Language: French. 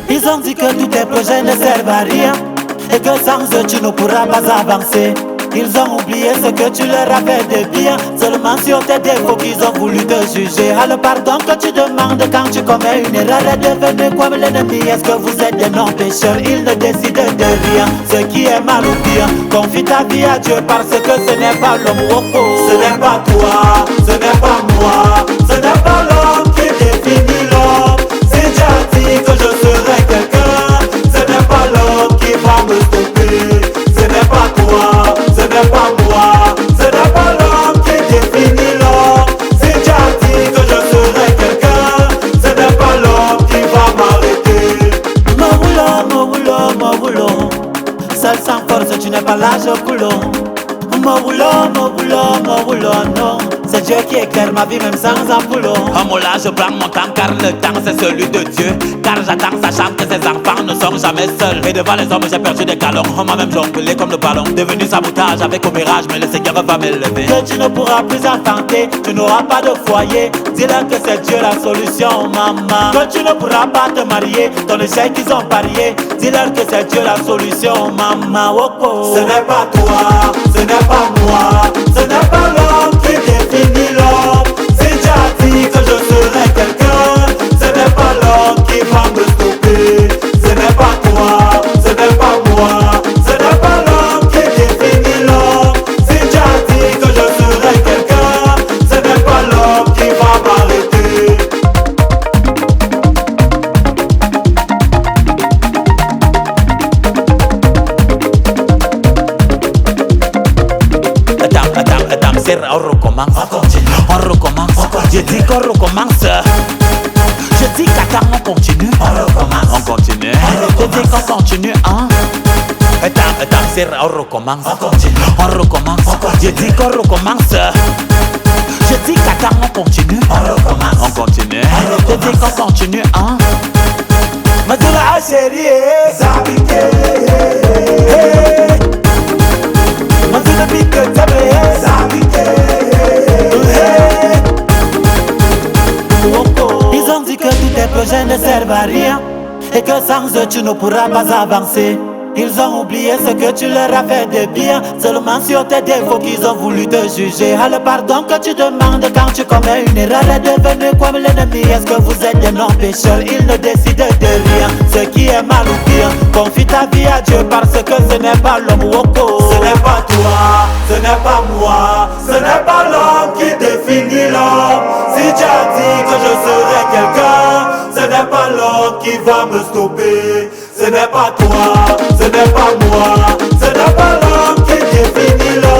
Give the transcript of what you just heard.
Ils ont dit que tous tes projets ne servent à rien et que sans eux tu ne pourras pas avancer. Ils ont oublié ce que tu leur as fait de bien. Seulement sur tes défauts qu'ils ont voulu te juger. Ah, le pardon que tu demandes quand tu commets une erreur est devenu comme l'ennemi. Est-ce que vous êtes des non-pécheurs? Ils ne décident de rien. Ce qui est mal ou bien, confie ta vie à Dieu parce que ce n'est pas l'homme au fond. Ce n'est pas toi, ce n'est pas moi, ce n'est pas l'homme qui définit l'homme. Si Dieu a dit que je serai quelqu'un, ce n'est pas l'homme qui va me stopper. Ce n'est pas toi, ce n'est pas moi, ce n'est pas l'homme qui définit l'homme. Si Dieu a dit que je serai quelqu'un, ce n'est pas l'homme qui va m'arrêter. Mon boulot, seul sans force tu n'es pas l'âge au boulot. Mon boulot, non. C'est Dieu qui éclaire ma vie même sans un boulot. Oh mon là, je prends mon temps car le temps c'est celui de Dieu. Car j'attends, sachant que ses enfants ne sont jamais seuls. Et devant les hommes j'ai perdu des galons. On m'a même jonglé comme le ballon. Devenu sabotage avec au mirage, mais le Seigneur va m'élever. Que tu ne pourras plus enfanter, tu n'auras pas de foyer. Dis-leur que c'est Dieu la solution, maman. Que tu ne pourras pas te marier, ton échec ils ont parié. Dis-leur que c'est Dieu la solution, maman. Oh, oh. Ce n'est pas toi, ce n'est pas moi, ce n'est pas l'homme qui définit l'homme. Si Dieu a dit que je serai quelqu'un, ce n'est pas l'homme qui va me stopper. Ce n'est pas toi, ce n'est pas moi, ce n'est pas l'homme qui définit l'homme. Si Dieu a dit que je serai quelqu'un, ce n'est pas l'homme qui va m'arrêter. On recommence, on recommence. Je dis qu'on recommence. Je dis qu'attends, on continue. On continue. Je dis qu'on continue, hein. Attends, on recommence. On recommence. Je dis qu'on recommence. Je dis qu'attends, on continue. On continue. Je dis qu'on continue, hein. Madula chérie, Zabité, Madula pique tablé, ils ont dit que tous tes projets ne servent à rien et que sans eux tu ne pourras pas avancer. Ils ont oublié ce que tu leur as fait de bien. Seulement sur tes défauts qu'ils ont voulu te juger. Ah, le pardon que tu demandes quand tu commets une erreur est devenu comme l'ennemi. Est-ce que vous êtes des non-pécheurs? Ils ne décident de rien. Ce qui est mal ou bien, confie ta vie à Dieu parce que ce n'est pas l'homme au fond. ce n'est pas toi, ce n'est pas moi, ce n'est pas l'homme qui définit l'homme. Si Dieu a dit que je serai quelqu'un, ce n'est pas l'homme qui va me stopper. Ce n'est pas toi, ce n'est pas moi, ce n'est pas l'homme qui définit l'homme.